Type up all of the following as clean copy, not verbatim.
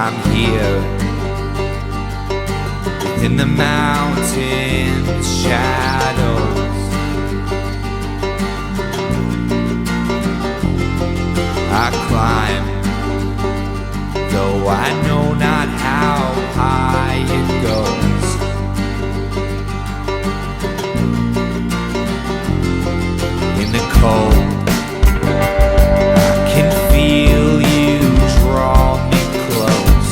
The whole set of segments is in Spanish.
I'm here in the mountain shadows. I climb, though I know not how high it goes. In the cold, I can feel you draw me close.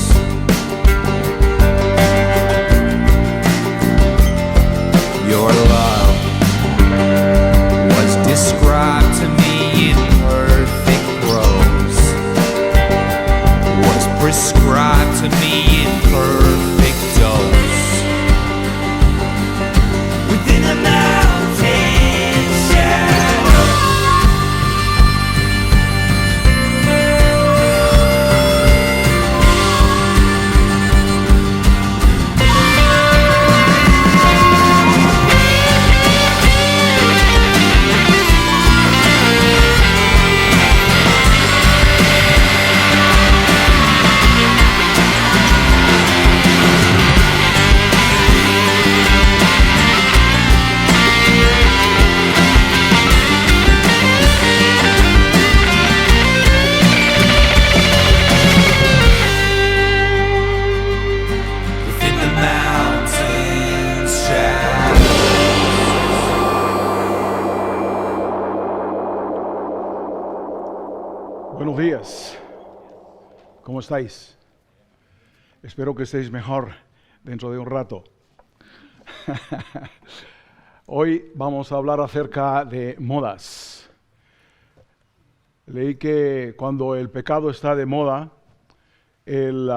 Your love was described to me in perfect prose, was prescribed to me in perfect dose. Within the mountain shadow, within the mountain shadow. Buenos días, ¿cómo estáis? Espero que estéis mejor dentro de un rato. Hoy vamos a hablar acerca de modas. Leí que cuando el pecado está de moda, el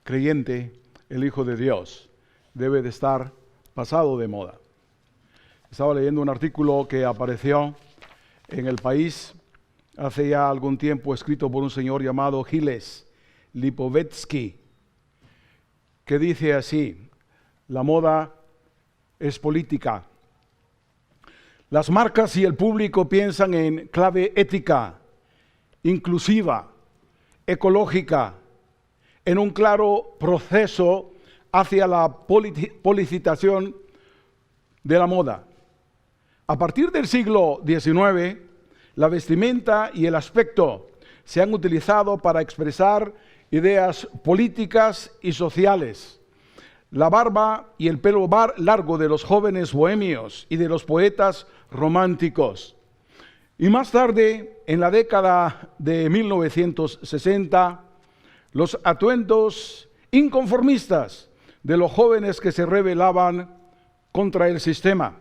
creyente, el Hijo de Dios, debe de estar pasado de moda. Estaba leyendo un artículo que apareció en El País hace ya algún tiempo, escrito por un señor llamado Gilles Lipovetsky, que dice así: la moda es política. Las marcas y el público piensan en clave ética, inclusiva, ecológica, en un claro proceso hacia la publicitación de la moda. A partir del siglo XIX, la vestimenta y el aspecto se han utilizado para expresar ideas políticas y sociales. La barba y el pelo largo de los jóvenes bohemios y de los poetas románticos. Y más tarde, en la década de 1960, los atuendos inconformistas de los jóvenes que se rebelaban contra el sistema.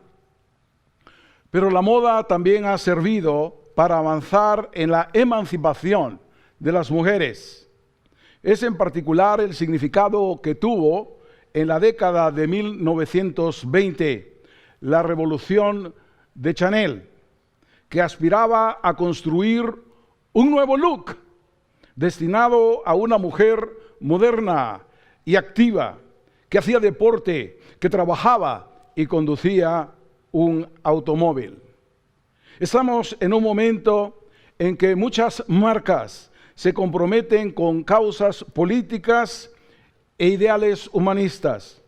Pero la moda también ha servido para avanzar en la emancipación de las mujeres. Es en particular el significado que tuvo en la década de 1920 la revolución de Chanel, que aspiraba a construir un nuevo look destinado a una mujer moderna y activa, que hacía deporte, que trabajaba y conducía un automóvil. Estamos en un momento en que muchas marcas se comprometen con causas políticas e ideales humanistas.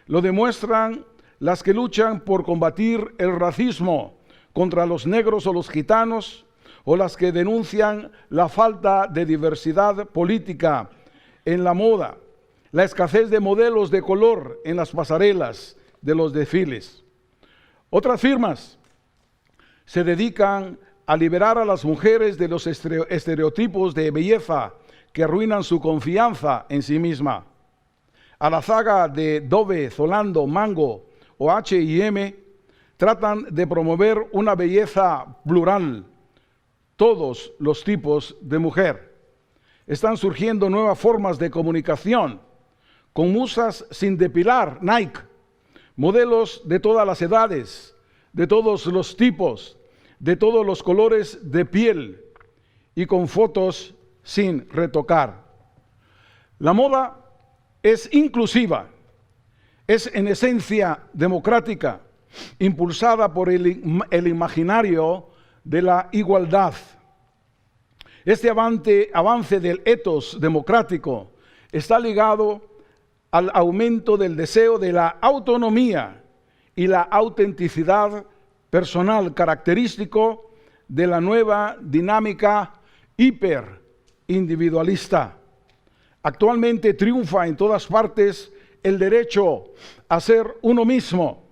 Lo demuestran las que luchan por combatir el racismo contra los negros o los gitanos, o las que denuncian la falta de diversidad política en la moda, la escasez de modelos de color en las pasarelas de los desfiles. Otras firmas se dedican a liberar a las mujeres de los estereotipos de belleza que arruinan su confianza en sí misma. A la saga de Dove, Zalando, Mango o H&M tratan de promover una belleza plural, todos los tipos de mujer. Están surgiendo nuevas formas de comunicación, con musas sin depilar, Nike, modelos de todas las edades, de todos los tipos, de todos los colores de piel y con fotos sin retocar. La moda es inclusiva, es en esencia democrática, impulsada por el imaginario de la igualdad. Este avance del etos democrático está ligado al aumento del deseo de la autonomía y la autenticidad personal, característico de la nueva dinámica hiperindividualista. Actualmente triunfa en todas partes el derecho a ser uno mismo,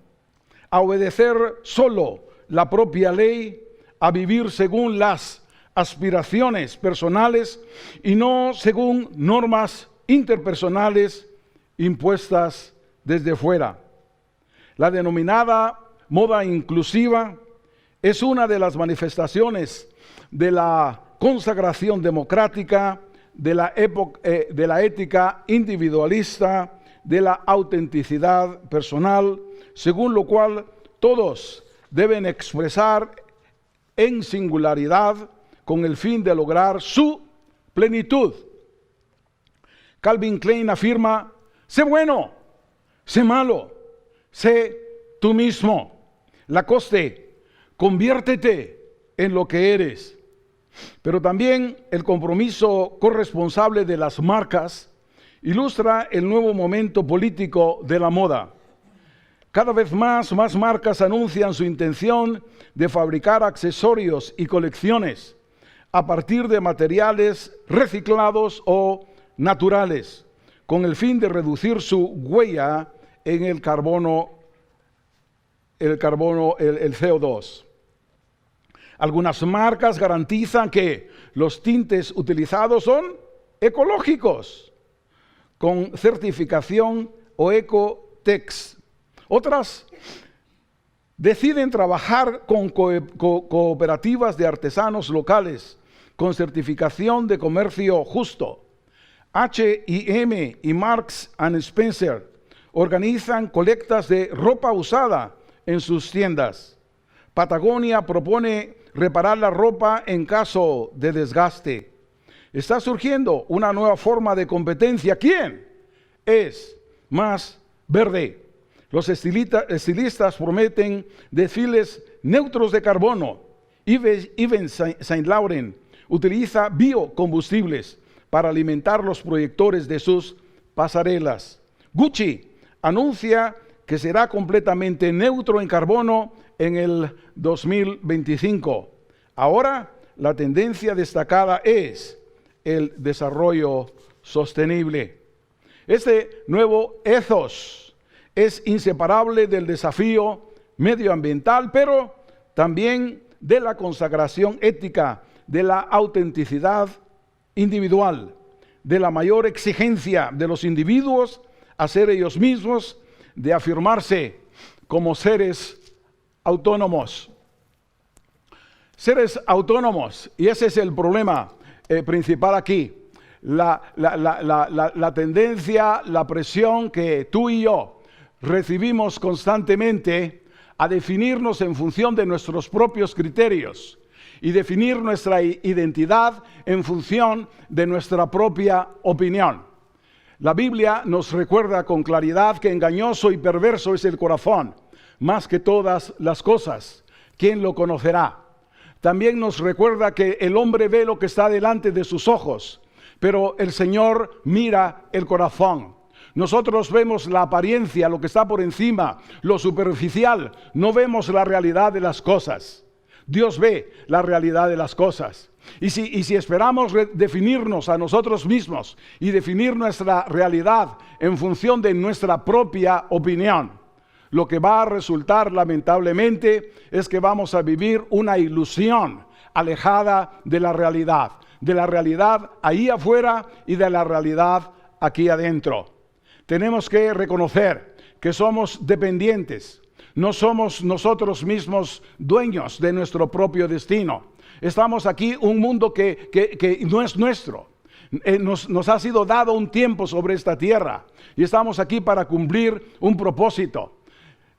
a obedecer solo la propia ley, a vivir según las aspiraciones personales y no según normas interpersonales impuestas desde fuera. La denominada moda inclusiva es una de las manifestaciones de la consagración democrática, de la ética individualista, de la autenticidad personal, según lo cual todos deben expresar en singularidad con el fin de lograr su plenitud. Calvin Klein afirma: sé bueno, sé malo, sé tú mismo. Lacoste: conviértete en lo que eres. Pero también el compromiso corresponsable de las marcas ilustra el nuevo momento político de la moda. Cada vez más marcas anuncian su intención de fabricar accesorios y colecciones a partir de materiales reciclados o naturales, con el fin de reducir su huella en el CO2. Algunas marcas garantizan que los tintes utilizados son ecológicos, con certificación o Ecotex. Otras deciden trabajar con cooperativas de artesanos locales, con certificación de comercio justo. H&M y Marks & Spencer organizan colectas de ropa usada en sus tiendas. Patagonia propone reparar la ropa en caso de desgaste. Está surgiendo una nueva forma de competencia. ¿Quién es más verde? Los estilistas prometen desfiles neutros de carbono. Yves Saint Laurent utiliza biocombustibles para alimentar los proyectores de sus pasarelas. Gucci anuncia que será completamente neutro en carbono en el 2025. Ahora, la tendencia destacada es el desarrollo sostenible. Este nuevo ethos es inseparable del desafío medioambiental, pero también de la consagración ética, de la autenticidad individual, de la mayor exigencia de los individuos a ser ellos mismos, de afirmarse como seres autónomos. Seres autónomos, y ese es el problema principal aquí. La tendencia, la presión que tú y yo recibimos constantemente a definirnos en función de nuestros propios criterios y definir nuestra identidad en función de nuestra propia opinión. La Biblia nos recuerda con claridad que engañoso y perverso es el corazón, más que todas las cosas. ¿Quién lo conocerá? También nos recuerda que el hombre ve lo que está delante de sus ojos, pero el Señor mira el corazón. Nosotros vemos la apariencia, lo que está por encima, lo superficial. No vemos la realidad de las cosas. Dios ve la realidad de las cosas. Y si esperamos definirnos a nosotros mismos y definir nuestra realidad en función de nuestra propia opinión, lo que va a resultar lamentablemente es que vamos a vivir una ilusión alejada de la realidad ahí afuera y de la realidad aquí adentro. Tenemos que reconocer que somos dependientes. No somos nosotros mismos dueños de nuestro propio destino. Estamos aquí un mundo que no es nuestro. Nos ha sido dado un tiempo sobre esta tierra y estamos aquí para cumplir un propósito.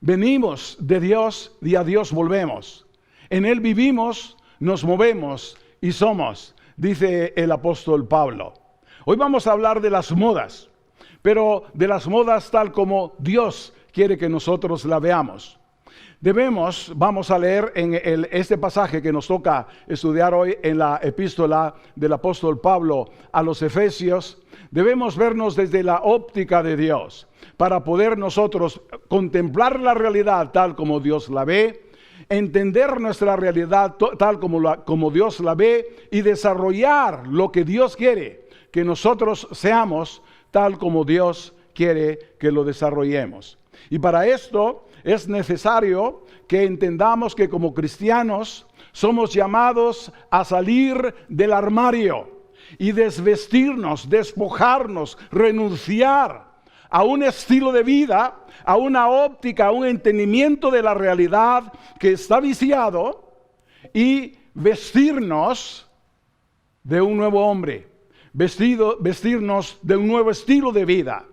Venimos de Dios y a Dios volvemos. En Él vivimos, nos movemos y somos, dice el apóstol Pablo. Hoy vamos a hablar de las modas, pero de las modas tal como Dios quiere que nosotros la veamos. Vamos a leer en este pasaje que nos toca estudiar hoy en la epístola del apóstol Pablo a los Efesios. Debemos vernos desde la óptica de Dios para poder nosotros contemplar la realidad tal como Dios la ve, entender nuestra realidad tal como Dios la ve y desarrollar lo que Dios quiere que nosotros seamos tal como Dios quiere que lo desarrollemos. Y para esto es necesario que entendamos que como cristianos somos llamados a salir del armario y desvestirnos, despojarnos, renunciar a un estilo de vida, a una óptica, a un entendimiento de la realidad que está viciado y vestirnos de un nuevo hombre, vestirnos de un nuevo estilo de vida,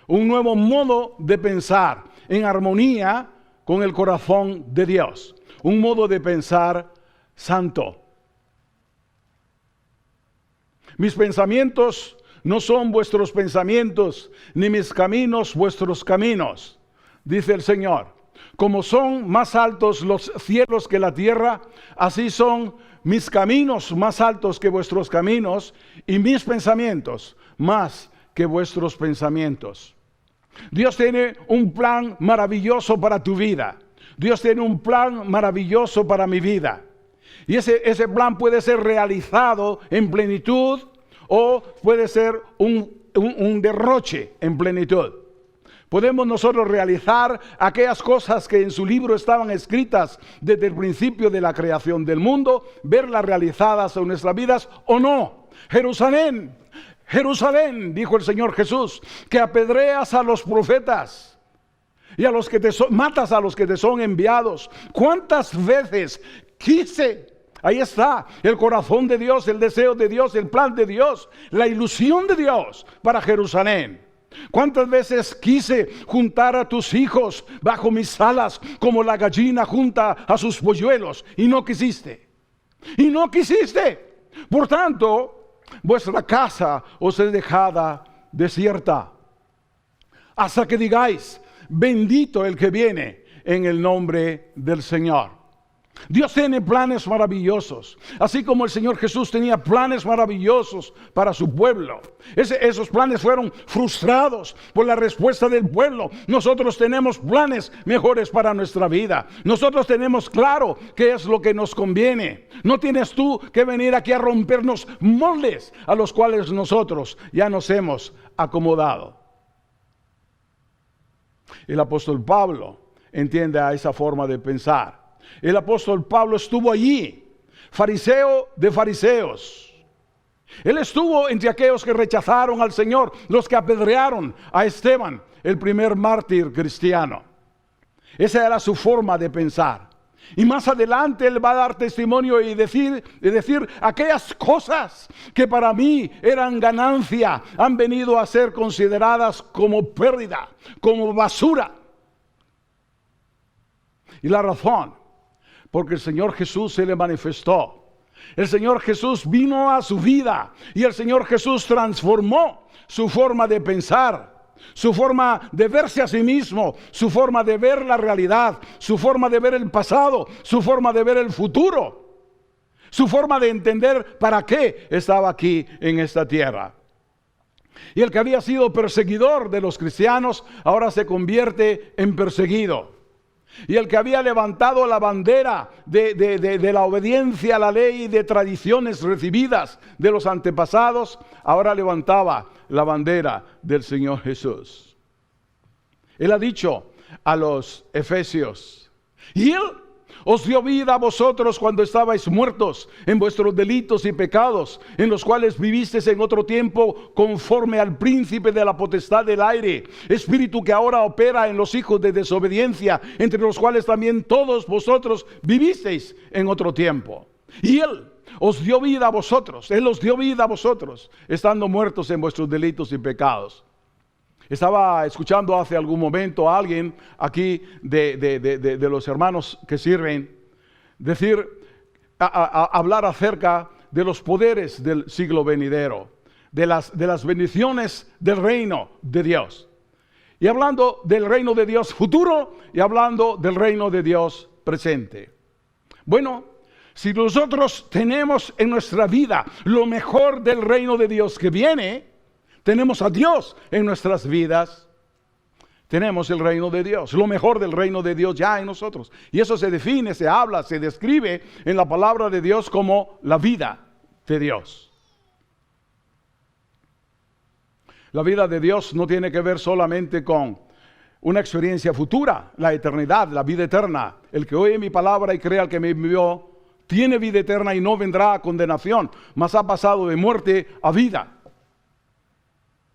un nuevo modo de pensar en armonía con el corazón de Dios, un modo de pensar santo. Mis pensamientos no son vuestros pensamientos, ni mis caminos vuestros caminos, dice el Señor. Como son más altos los cielos que la tierra, así son mis caminos más altos que vuestros caminos, y mis pensamientos más que vuestros pensamientos. Dios tiene un plan maravilloso para tu vida. Dios tiene un plan maravilloso para mi vida. Y ese plan puede ser realizado en plenitud o puede ser un derroche en plenitud. Podemos nosotros realizar aquellas cosas que en su libro estaban escritas desde el principio de la creación del mundo, verlas realizadas en nuestras vidas o no. Jerusalén, Jerusalén, dijo el Señor Jesús, que apedreas a los profetas y a los que matas a los que te son enviados. ¿Cuántas veces quise? Ahí está el corazón de Dios, el deseo de Dios, el plan de Dios, la ilusión de Dios para Jerusalén. ¿Cuántas veces quise juntar a tus hijos bajo mis alas como la gallina junta a sus polluelos? Y no quisiste. Y no quisiste. Por tanto, vuestra casa os es dejada desierta, hasta que digáis, bendito el que viene en el nombre del Señor. Dios tiene planes maravillosos, así como el Señor Jesús tenía planes maravillosos para su pueblo. Esos planes fueron frustrados por la respuesta del pueblo. Nosotros tenemos planes mejores para nuestra vida. Nosotros tenemos claro qué es lo que nos conviene. No tienes tú que venir aquí a rompernos moldes a los cuales nosotros ya nos hemos acomodado. El apóstol Pablo entiende a esa forma de pensar. El apóstol Pablo estuvo allí, fariseo de fariseos. Él estuvo entre aquellos que rechazaron al Señor, los que apedrearon a Esteban, el primer mártir cristiano. Esa era su forma de pensar. Y más adelante él va a dar testimonio y decir aquellas cosas que para mí eran ganancia, han venido a ser consideradas como pérdida, como basura. Y la razón, porque el Señor Jesús se le manifestó. El Señor Jesús vino a su vida y el Señor Jesús transformó su forma de pensar, su forma de verse a sí mismo, su forma de ver la realidad, su forma de ver el pasado, su forma de ver el futuro, su forma de entender para qué estaba aquí en esta tierra. Y el que había sido perseguidor de los cristianos ahora se convierte en perseguido. Y el que había levantado la bandera de la obediencia a la ley y de tradiciones recibidas de los antepasados, ahora levantaba la bandera del Señor Jesús. Él ha dicho a los efesios, y Él os dio vida a vosotros cuando estabais muertos en vuestros delitos y pecados, en los cuales vivisteis en otro tiempo conforme al príncipe de la potestad del aire, espíritu que ahora opera en los hijos de desobediencia, entre los cuales también todos vosotros vivisteis en otro tiempo. Y Él os dio vida a vosotros, Él os dio vida a vosotros, estando muertos en vuestros delitos y pecados. Estaba escuchando hace algún momento a alguien aquí de los hermanos que sirven hablar acerca de los poderes del siglo venidero, de las bendiciones del reino de Dios. Y hablando del reino de Dios futuro y hablando del reino de Dios presente. Bueno, si nosotros tenemos en nuestra vida lo mejor del reino de Dios que viene, tenemos a Dios en nuestras vidas, tenemos el reino de Dios, lo mejor del reino de Dios ya en nosotros. Y eso se define, se habla, se describe en la palabra de Dios como la vida de Dios. La vida de Dios no tiene que ver solamente con una experiencia futura, la eternidad, la vida eterna. El que oye mi palabra y crea al que me envió, tiene vida eterna y no vendrá a condenación, mas ha pasado de muerte a vida.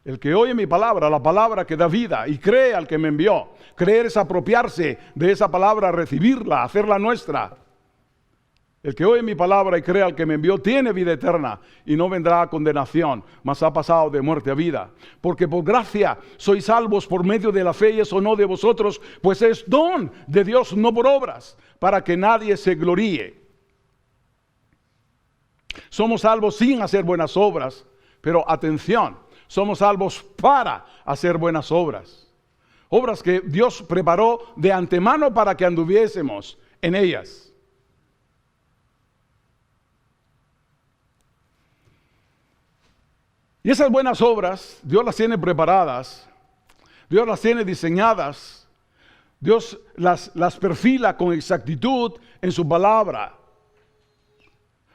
El que oye mi palabra, la palabra que da vida, y cree al que me envió. Creer es apropiarse de esa palabra, recibirla, hacerla nuestra. El que oye mi palabra y cree al que me envió tiene vida eterna y no vendrá a condenación, mas ha pasado de muerte a vida. Porque por gracia sois salvos por medio de la fe, y eso no de vosotros, pues es don de Dios, no por obras, para que nadie se gloríe. Somos salvos sin hacer buenas obras, pero atención, somos salvos para hacer buenas obras. Obras que Dios preparó de antemano para que anduviésemos en ellas. Y esas buenas obras, Dios las tiene preparadas, Dios las tiene diseñadas, Dios las perfila con exactitud en su palabra.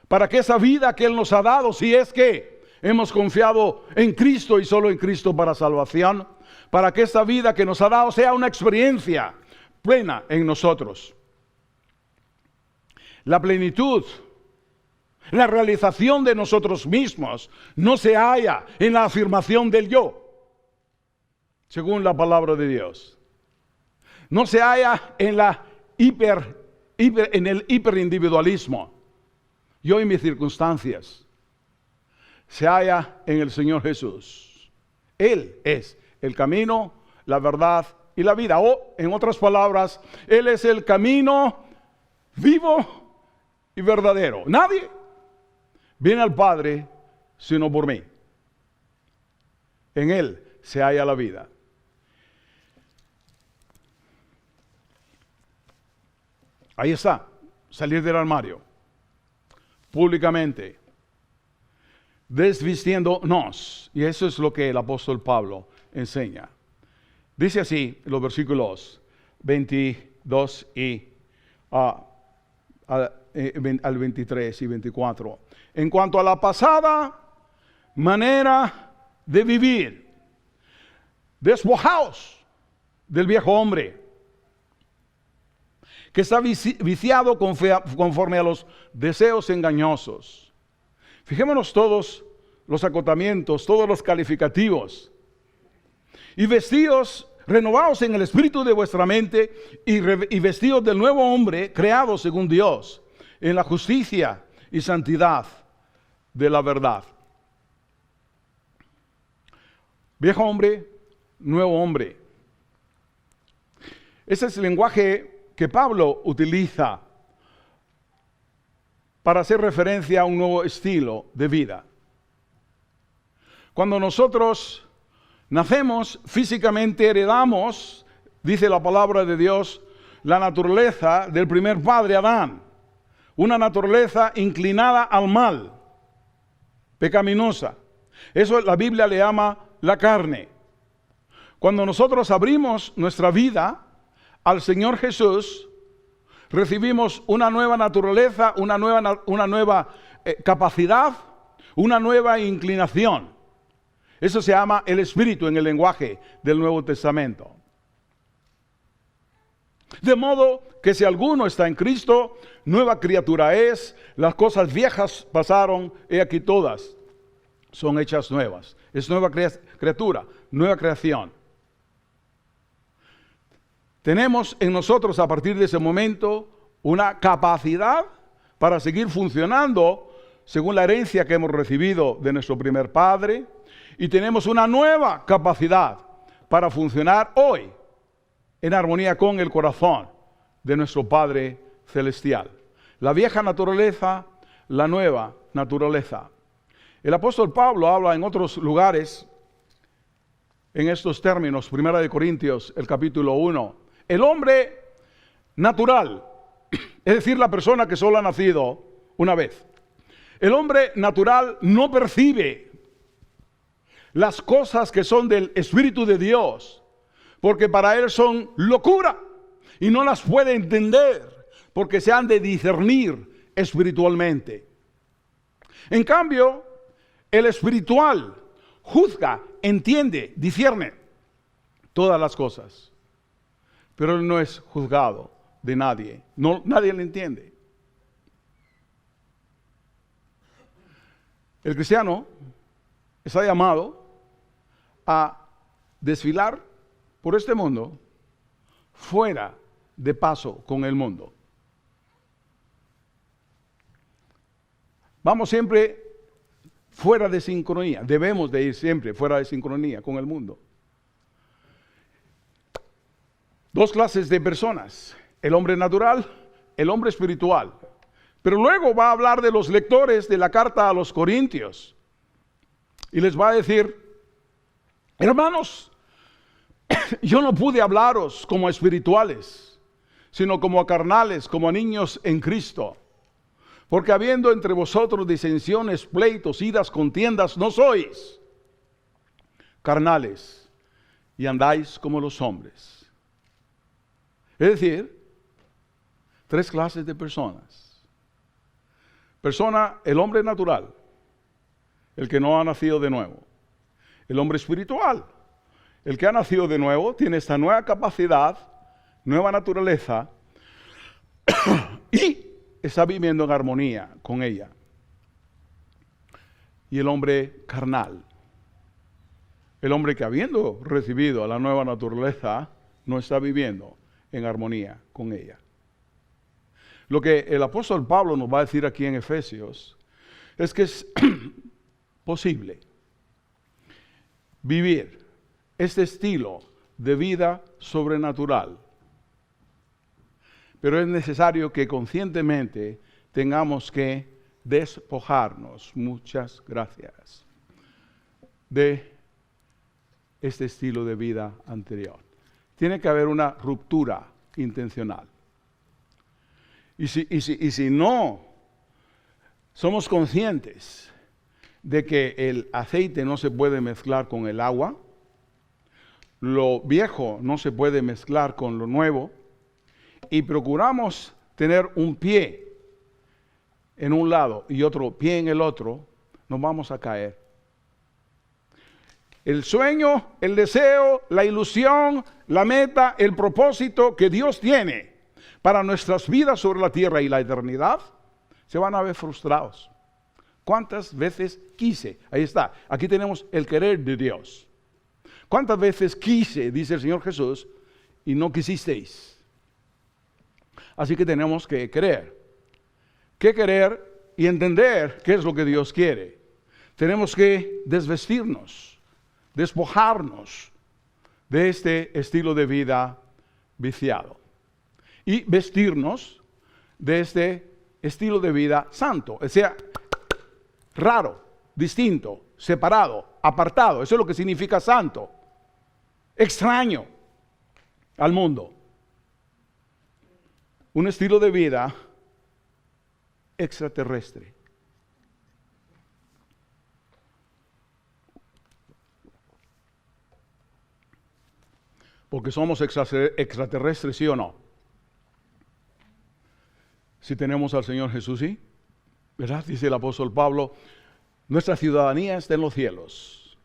Para que esa vida que Él nos ha dado, si es que hemos confiado en Cristo y solo en Cristo para salvación, para que esta vida que nos ha dado sea una experiencia plena en nosotros. La plenitud, la realización de nosotros mismos no se halla en la afirmación del yo, según la palabra de Dios. No se halla en el hiperindividualismo. Yo y mis circunstancias. Se halla en el Señor Jesús. Él es el camino, la verdad y la vida. O, en otras palabras, Él es el camino vivo y verdadero. Nadie viene al Padre sino por mí. En Él se halla la vida. Ahí está, salir del armario, públicamente, desvistiéndonos. Y eso es lo que el apóstol Pablo enseña. Dice así los versículos 22 y al 23 y 24. En cuanto a la pasada manera de vivir, despojaos del viejo hombre, que está viciado conforme a los deseos engañosos. Fijémonos todos los acotamientos, todos los calificativos. Y vestidos, renovados en el espíritu de vuestra mente, y vestidos del nuevo hombre, creado según Dios, en la justicia y santidad de la verdad. Viejo hombre, nuevo hombre. Ese es el lenguaje que Pablo utiliza para hacer referencia a un nuevo estilo de vida. Cuando nosotros nacemos, físicamente heredamos, dice la palabra de Dios, la naturaleza del primer padre Adán. Una naturaleza inclinada al mal, pecaminosa. Eso la Biblia le llama la carne. Cuando nosotros abrimos nuestra vida al Señor Jesús, recibimos una nueva naturaleza, una nueva capacidad, una nueva inclinación. Eso se llama el Espíritu en el lenguaje del Nuevo Testamento. De modo que si alguno está en Cristo, nueva criatura es, las cosas viejas pasaron, he aquí todas son hechas nuevas. Es nueva criatura, nueva creación. Tenemos en nosotros a partir de ese momento una capacidad para seguir funcionando según la herencia que hemos recibido de nuestro primer padre, y tenemos una nueva capacidad para funcionar hoy en armonía con el corazón de nuestro Padre Celestial. La vieja naturaleza, la nueva naturaleza. El apóstol Pablo habla en otros lugares en estos términos, Primera de Corintios, el capítulo 1. El hombre natural, es decir, la persona que solo ha nacido una vez. El hombre natural no percibe las cosas que son del Espíritu de Dios, porque para él son locura y no las puede entender, porque se han de discernir espiritualmente. En cambio, el espiritual juzga, entiende, discierne todas las cosas, pero él no es juzgado de nadie, nadie le entiende. El cristiano está llamado a desfilar por este mundo fuera de paso con el mundo. Vamos siempre fuera de sincronía, debemos de ir siempre fuera de sincronía con el mundo. Dos clases de personas, el hombre natural, el hombre espiritual. Pero luego va a hablar de los lectores de la carta a los Corintios y les va a decir: hermanos, yo no pude hablaros como a espirituales, sino como a carnales, como a niños en Cristo. Porque habiendo entre vosotros disensiones, pleitos, iras, contiendas, no sois carnales y andáis como los hombres. Es decir, tres clases de personas. Persona, el hombre natural, el que no ha nacido de nuevo. El hombre espiritual, el que ha nacido de nuevo, tiene esta nueva capacidad, nueva naturaleza, y está viviendo en armonía con ella. Y el hombre carnal, el hombre que habiendo recibido a la nueva naturaleza, no está viviendo en armonía con ella. Lo que el apóstol Pablo nos va a decir aquí en Efesios es que es posible vivir este estilo de vida sobrenatural, pero es necesario que conscientemente tengamos que despojarnos, muchas gracias, de este estilo de vida anterior. Tiene que haber una ruptura intencional. Y si no somos conscientes de que el aceite no se puede mezclar con el agua, lo viejo no se puede mezclar con lo nuevo, y procuramos tener un pie en un lado y otro pie en el otro, nos vamos a caer. El sueño, el deseo, la ilusión, la meta, el propósito que Dios tiene para nuestras vidas sobre la tierra y la eternidad, se van a ver frustrados. ¿Cuántas veces quise? Ahí está, aquí tenemos el querer de Dios. ¿Cuántas veces quise, dice el Señor Jesús, y no quisisteis? Así que tenemos que querer. ¿Qué querer? Y entender qué es lo que Dios quiere. Tenemos que desvestirnos, despojarnos de este estilo de vida viciado. Y vestirnos de este estilo de vida santo, o sea, raro, distinto, separado, apartado. Eso es lo que significa santo, extraño al mundo. Un estilo de vida extraterrestre. Porque somos extraterrestres, ¿sí o no? Si tenemos al Señor Jesús, sí, ¿verdad? Dice el apóstol Pablo, nuestra ciudadanía está en los cielos,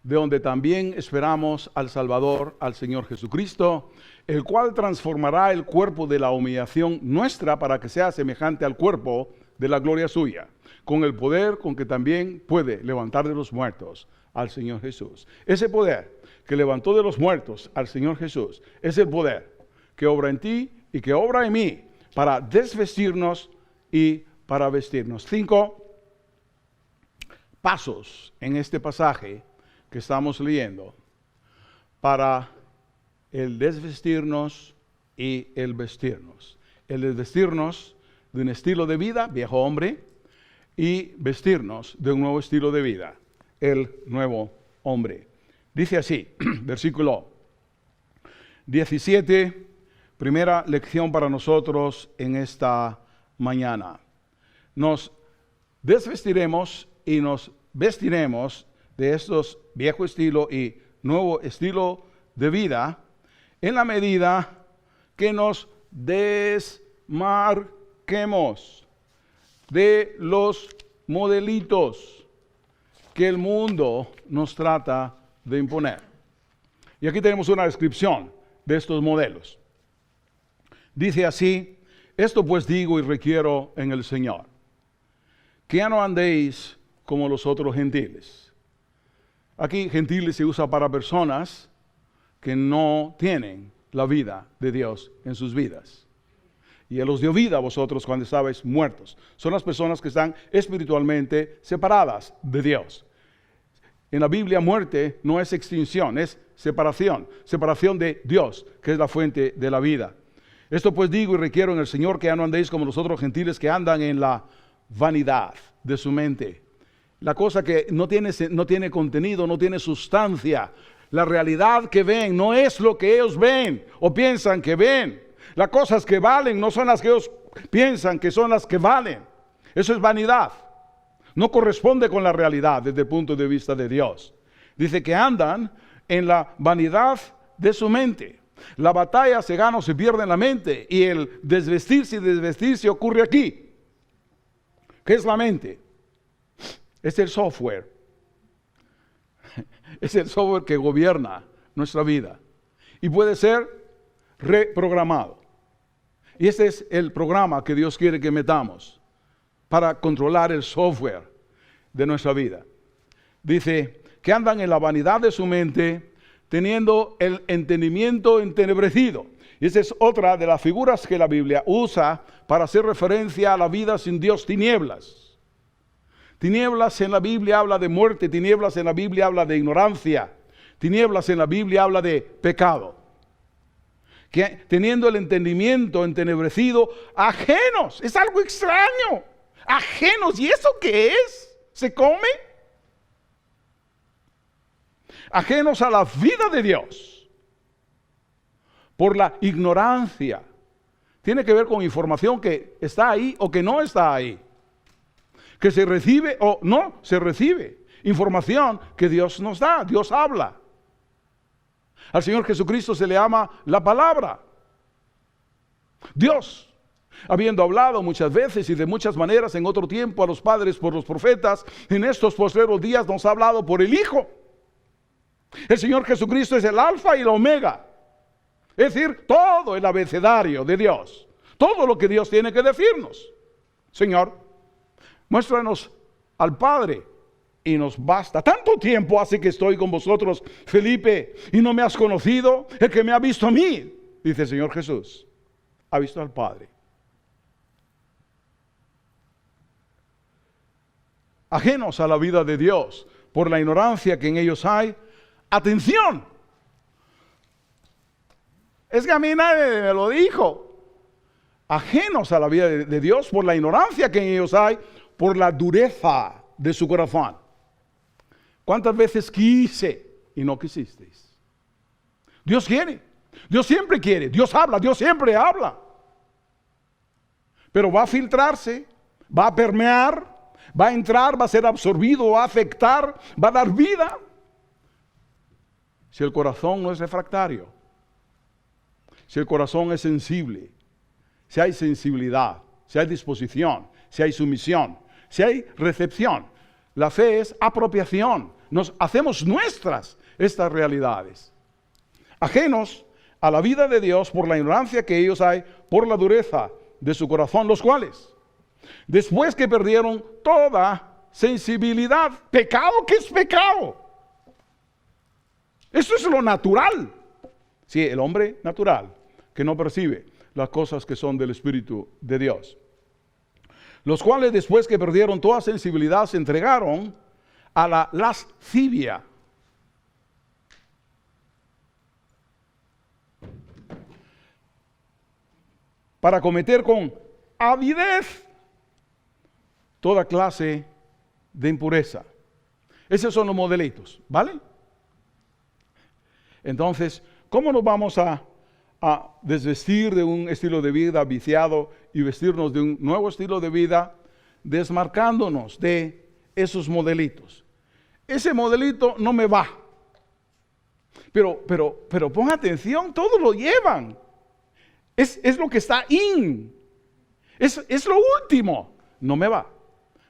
de donde también esperamos al Salvador, al Señor Jesucristo, el cual transformará el cuerpo de la humillación nuestra para que sea semejante al cuerpo de la gloria suya, con el poder con que también puede levantar de los muertos al Señor Jesús. Ese poder que levantó de los muertos al Señor Jesús es el poder que obra en ti y que obra en mí para desvestirnos y para vestirnos. 5 pasos en este pasaje que estamos leyendo para el desvestirnos y el vestirnos. El desvestirnos de un estilo de vida, viejo hombre, y vestirnos de un nuevo estilo de vida, el nuevo hombre. Dice así, versículo 17, primera lección para nosotros en esta mañana. Nos desvestiremos y nos vestiremos de estos viejo estilo y nuevo estilo de vida en la medida que nos desmarquemos de los modelitos que el mundo nos trata de imponer. Y aquí tenemos una descripción de estos modelos. Dice así: esto pues digo y requiero en el Señor, que ya no andéis como los otros gentiles. Aquí gentiles se usa para personas que no tienen la vida de Dios en sus vidas. Y Él os dio vida a vosotros cuando estabais muertos. Son las personas que están espiritualmente separadas de Dios. En la Biblia, muerte no es extinción, es separación. Separación de Dios, que es la fuente de la vida. Esto pues digo y requiero en el Señor, que ya no andéis como los otros gentiles que andan en la vanidad de su mente. La cosa que no tiene contenido, no tiene sustancia. La realidad que ven no es lo que ellos ven o piensan que ven. Las cosas que valen no son las que ellos piensan que son las que valen. Eso es vanidad. No corresponde con la realidad desde el punto de vista de Dios. Dice que andan en la vanidad de su mente. La batalla se gana o se pierde en la mente, y el desvestirse y desvestirse ocurre aquí. ¿Qué es la mente? Es el software. Es el software que gobierna nuestra vida y puede ser reprogramado. Y este es el programa que Dios quiere que metamos para controlar el software de nuestra vida. Dice que andan en la vanidad de su mente, teniendo el entendimiento entenebrecido. Y esa es otra de las figuras que la Biblia usa para hacer referencia a la vida sin Dios: tinieblas. Tinieblas en la Biblia habla de muerte, tinieblas en la Biblia habla de ignorancia, tinieblas en la Biblia habla de pecado. Que teniendo el entendimiento entenebrecido, ajenos, es algo extraño, ajenos. ¿Y eso qué es? ¿Se come? Ajenos a la vida de Dios por la ignorancia. Tiene que ver con información que está ahí o que no está ahí, que se recibe o no se recibe. Información que Dios nos da, Dios habla. Al Señor Jesucristo se le llama la palabra. Dios, habiendo hablado muchas veces y de muchas maneras en otro tiempo a los padres por los profetas, en estos postreros días nos ha hablado por el Hijo. El Señor Jesucristo es el alfa y la omega. Es decir, todo el abecedario de Dios. Todo lo que Dios tiene que decirnos. Señor, muéstranos al Padre y nos basta. Tanto tiempo hace que estoy con vosotros, Felipe, y no me has conocido. El que me ha visto a mí, dice el Señor Jesús, ha visto al Padre. Ajenos a la vida de Dios por la ignorancia que en ellos hay. Atención, es que a mí nadie me lo dijo. Ajenos a la vida de Dios por la ignorancia que en ellos hay, por la dureza de su corazón. ¿Cuántas veces quise y no quisisteis? Dios quiere, Dios siempre quiere, Dios habla, Dios siempre habla. Pero va a filtrarse, va a permear, va a entrar, va a ser absorbido, va a afectar, va a dar vida. Si el corazón no es refractario, si el corazón es sensible, si hay sensibilidad, si hay disposición, si hay sumisión, si hay recepción. La fe es apropiación. Nos hacemos nuestras estas realidades. Ajenos a la vida de Dios por la ignorancia que ellos hay, por la dureza de su corazón, los cuales, después que perdieron toda sensibilidad. ¿Pecado? ¿Qué es pecado? Eso es lo natural. Sí, el hombre natural, que no percibe las cosas que son del Espíritu de Dios. Los cuales, después que perdieron toda sensibilidad, se entregaron a la lascivia. Para cometer con avidez toda clase de impureza. Esos son los modelitos, ¿vale? Entonces, ¿cómo nos vamos a desvestir de un estilo de vida viciado y vestirnos de un nuevo estilo de vida, desmarcándonos de esos modelitos? Ese modelito no me va. Pero ponga atención, todos lo llevan. Es lo que está in. Es lo último. No me va.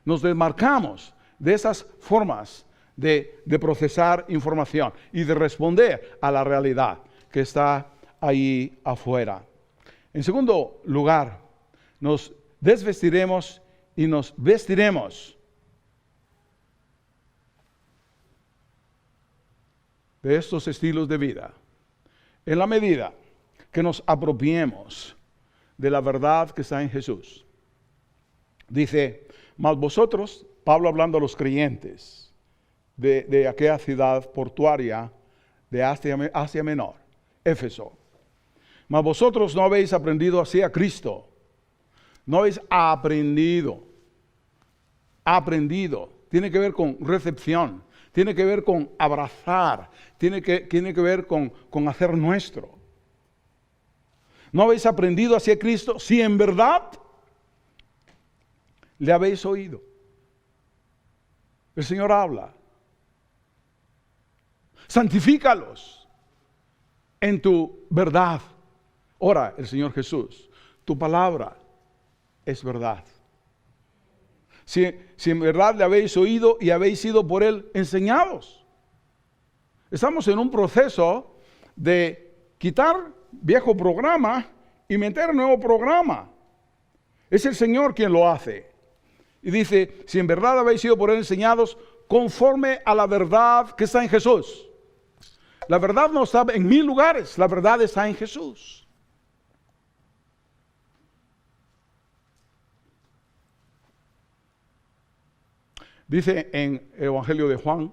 Nos desmarcamos de esas formas de procesar información y de responder a la realidad que está ahí afuera. En segundo lugar, nos desvestiremos y nos vestiremos de estos estilos de vida en la medida que nos apropiemos de la verdad que está en Jesús. Dice, mas vosotros, Pablo hablando a los creyentes de aquella ciudad portuaria de Asia Menor, Éfeso, mas vosotros no habéis aprendido así a Cristo, no habéis aprendido, tiene que ver con recepción, tiene que ver con abrazar, tiene que ver con hacer nuestro. No habéis aprendido hacia Cristo si en verdad le habéis oído. El Señor habla. Santifícalos en tu verdad. Ora el Señor Jesús, tu palabra es verdad. Si en verdad le habéis oído y habéis sido por Él enseñados. Estamos en un proceso de quitar viejo programa y meter nuevo programa. Es el Señor quien lo hace. Y dice, si en verdad habéis sido por Él enseñados, conforme a la verdad que está en Jesús. La verdad no está en 1000 lugares, la verdad está en Jesús. Dice en el Evangelio de Juan,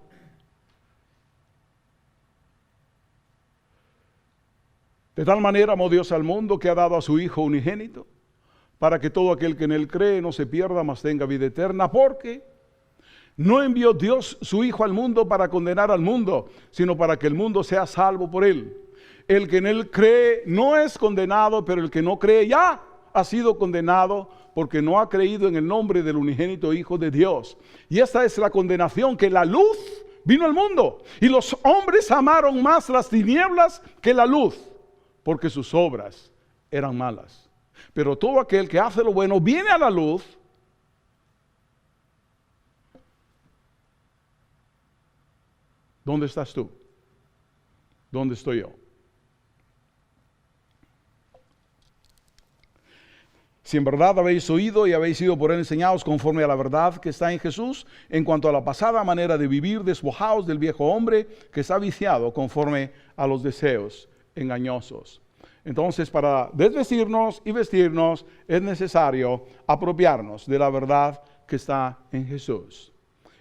de tal manera amó Dios al mundo que ha dado a su Hijo unigénito, para que todo aquel que en Él cree no se pierda, mas tenga vida eterna, porque no envió Dios su Hijo al mundo para condenar al mundo, sino para que el mundo sea salvo por Él. El que en Él cree no es condenado, pero el que no cree ya ha sido condenado, porque no ha creído en el nombre del unigénito Hijo de Dios. Y esta es la condenación, que la luz vino al mundo, y los hombres amaron más las tinieblas que la luz, porque sus obras eran malas. Pero todo aquel que hace lo bueno viene a la luz, ¿dónde estás tú? ¿Dónde estoy yo? Si en verdad habéis oído y habéis sido por Él enseñados conforme a la verdad que está en Jesús, en cuanto a la pasada manera de vivir, despojaos del viejo hombre que está viciado conforme a los deseos engañosos. Entonces, para desvestirnos y vestirnos es necesario apropiarnos de la verdad que está en Jesús.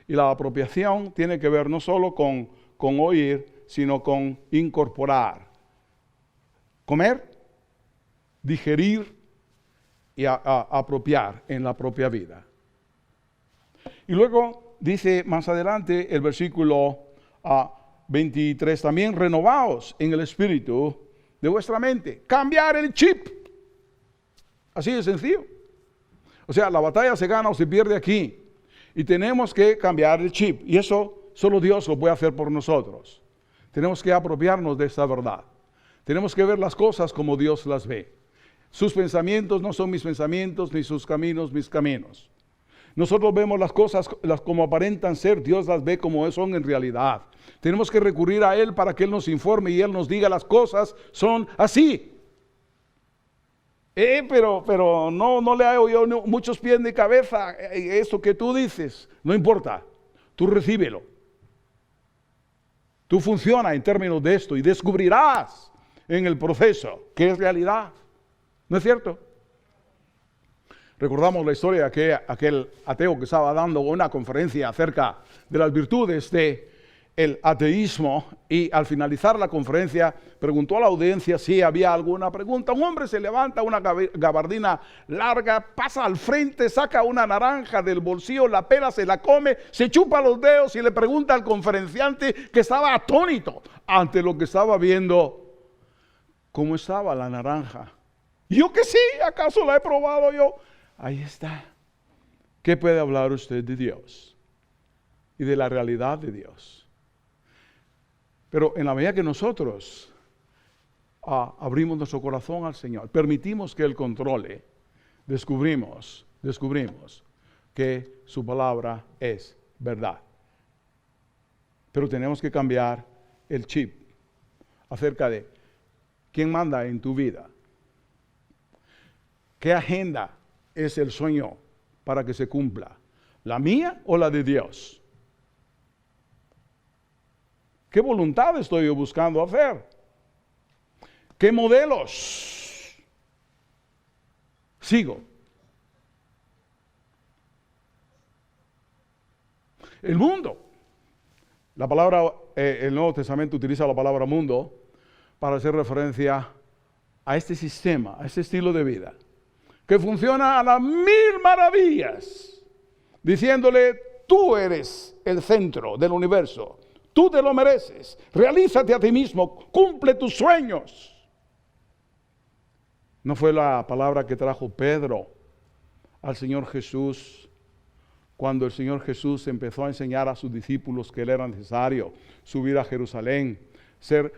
Y la apropiación tiene que ver no solo con oír, sino con incorporar. Comer, digerir y apropiar en la propia vida. Y luego dice más adelante el versículo 23 también, renovaos en el espíritu de vuestra mente. Cambiar el chip. Así de sencillo. O sea, la batalla se gana o se pierde aquí. Y tenemos que cambiar el chip. Y eso solo Dios lo puede hacer por nosotros. Tenemos que apropiarnos de esta verdad. Tenemos que ver las cosas como Dios las ve. Sus pensamientos no son mis pensamientos, ni sus caminos mis caminos. Nosotros vemos las cosas como aparentan ser, Dios las ve como son en realidad. Tenemos que recurrir a Él para que Él nos informe y Él nos diga las cosas son así. Pero no le hago yo muchos pies de cabeza esto que tú dices. No importa, tú recíbelo. Tú funciona en términos de esto y descubrirás en el proceso que es realidad. ¿No es cierto? Recordamos la historia de aquel ateo que estaba dando una conferencia acerca de las virtudes de el ateísmo y al finalizar la conferencia preguntó a la audiencia si había alguna pregunta. Un hombre se levanta, una gabardina larga, pasa al frente, saca una naranja del bolsillo, la pela, se la come, se chupa los dedos y le pregunta al conferenciante, que estaba atónito ante lo que estaba viendo, ¿cómo estaba la naranja? Yo que sí, ¿acaso la he probado yo? Ahí está. ¿Qué puede hablar usted de Dios y de la realidad de Dios? Pero en la medida que nosotros abrimos nuestro corazón al Señor, permitimos que Él controle, descubrimos que su palabra es verdad. Pero tenemos que cambiar el chip acerca de quién manda en tu vida. ¿Qué agenda es el sueño para que se cumpla? ¿La mía o la de Dios? ¿Qué voluntad estoy yo buscando hacer? ¿Qué modelos sigo? El mundo. La palabra, el Nuevo Testamento utiliza la palabra mundo para hacer referencia a este sistema, a este estilo de vida, que funciona a las mil maravillas, diciéndole, tú eres el centro del universo. Tú te lo mereces. Realízate a ti mismo. Cumple tus sueños. ¿No fue la palabra que trajo Pedro al Señor Jesús cuando el Señor Jesús empezó a enseñar a sus discípulos que le era necesario subir a Jerusalén,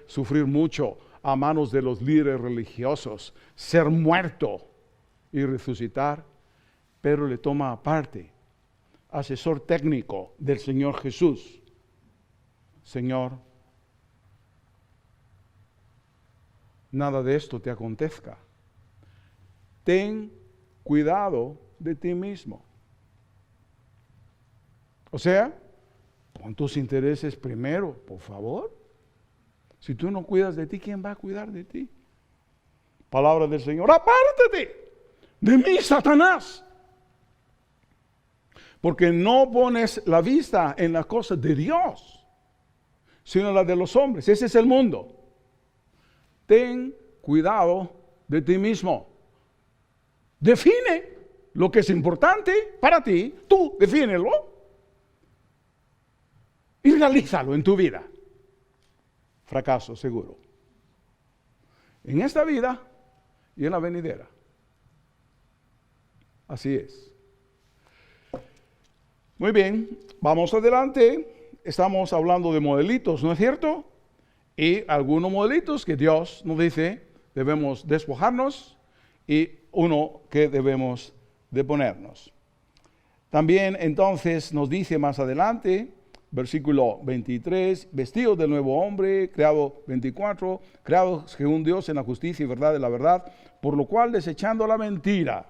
sufrir mucho a manos de los líderes religiosos, ser muerto y resucitar? Pedro le toma aparte, asesor técnico del Señor Jesús. Señor, nada de esto te acontezca. Ten cuidado de ti mismo. O sea, pon tus intereses primero, por favor. Si tú no cuidas de ti, ¿quién va a cuidar de ti? Palabra del Señor, apártate de mí, Satanás. Porque no pones la vista en las cosas de Dios, sino la de los hombres. Ese es el mundo. Ten cuidado de ti mismo. Define lo que es importante para ti. Tú defínelo y realízalo en tu vida. Fracaso seguro. En esta vida y en la venidera. Así es. Muy bien, vamos adelante. Estamos hablando de modelitos, ¿no es cierto? Y algunos modelitos que Dios nos dice debemos despojarnos y uno que debemos de ponernos. También entonces nos dice más adelante, versículo 23, vestidos del nuevo hombre, creado 24, creados según Dios en la justicia y verdad de la verdad, por lo cual desechando la mentira.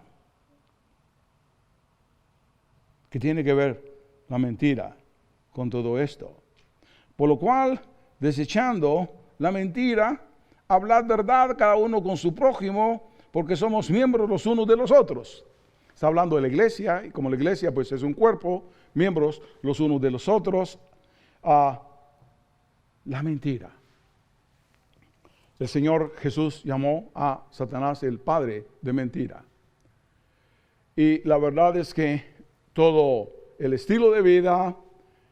¿Qué tiene que ver la mentira con todo esto? Por lo cual, desechando la mentira, hablad verdad cada uno con su prójimo, porque somos miembros los unos de los otros. Está hablando de la iglesia, y como la iglesia pues es un cuerpo, miembros los unos de los otros. La mentira. El Señor Jesús llamó a Satanás el padre de mentira. Y la verdad es que todo el estilo de vida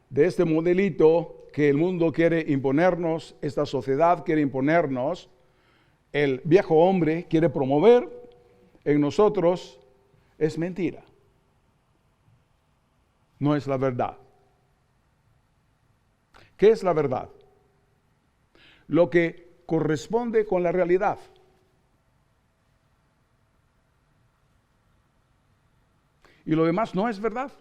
de este modelito que el mundo quiere imponernos, esta sociedad quiere imponernos, el viejo hombre quiere promover en nosotros, es mentira. No es la verdad. ¿Qué es la verdad? Lo que corresponde con la realidad. Y lo demás no es verdad.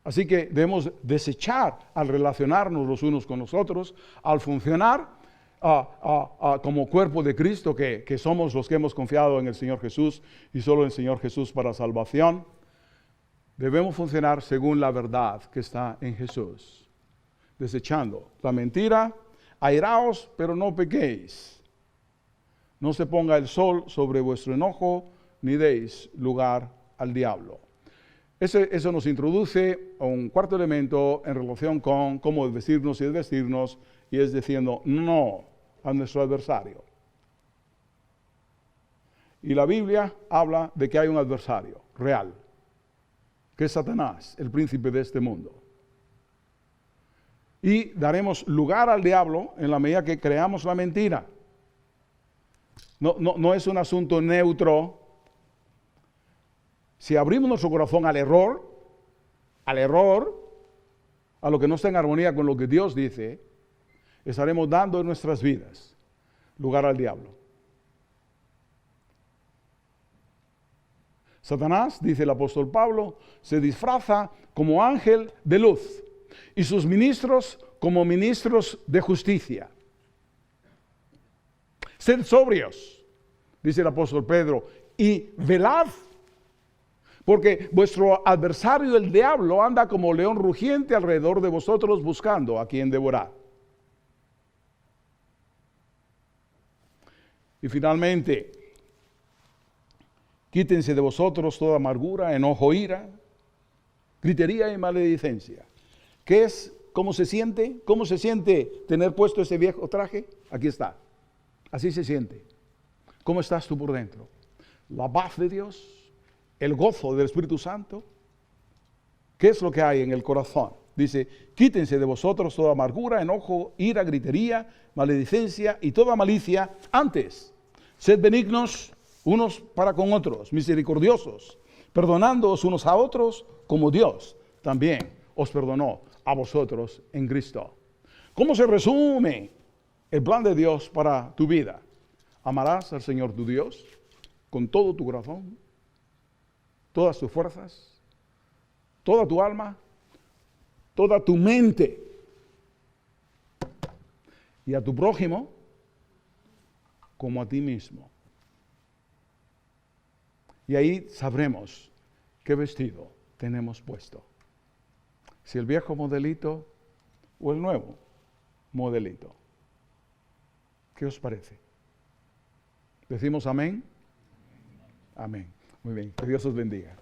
Así que debemos desechar al relacionarnos los unos con los otros, al funcionar como cuerpo de Cristo, que somos los que hemos confiado en el Señor Jesús y solo en el Señor Jesús para salvación. Debemos funcionar según la verdad que está en Jesús, desechando la mentira. Airaos, pero no pequéis. No se ponga el sol sobre vuestro enojo, ni deis lugar al diablo. Eso nos introduce a un cuarto elemento en relación con cómo vestirnos y desvestirnos, y es diciendo no a nuestro adversario. Y la Biblia habla de que hay un adversario real, que es Satanás, el príncipe de este mundo. Y daremos lugar al diablo en la medida que creamos la mentira. No es un asunto neutro. Si abrimos nuestro corazón al error, a lo que no está en armonía con lo que Dios dice, estaremos dando en nuestras vidas lugar al diablo. Satanás, dice el apóstol Pablo, se disfraza como ángel de luz y sus ministros como ministros de justicia. Sed sobrios, dice el apóstol Pedro, y velad, porque vuestro adversario el diablo anda como león rugiente alrededor de vosotros buscando a quien devorar. Y finalmente, quítense de vosotros toda amargura, enojo, ira, gritería y maledicencia. ¿Qué es? ¿Cómo se siente? ¿Cómo se siente tener puesto ese viejo traje? Aquí está. Así se siente. ¿Cómo estás tú por dentro? La paz de Dios, el gozo del Espíritu Santo. ¿Qué es lo que hay en el corazón? Dice, quítense de vosotros toda amargura, enojo, ira, gritería, maledicencia y toda malicia. Antes, sed benignos unos para con otros, misericordiosos, perdonándoos unos a otros como Dios también os perdonó a vosotros en Cristo. ¿Cómo se resume el plan de Dios para tu vida? Amarás al Señor tu Dios con todo tu corazón, todas tus fuerzas, toda tu alma, toda tu mente, y a tu prójimo como a ti mismo. Y ahí sabremos qué vestido tenemos puesto. Si el viejo modelito o el nuevo modelito. ¿Qué os parece? ¿Decimos amén? Amén. Muy bien. Que Dios os bendiga.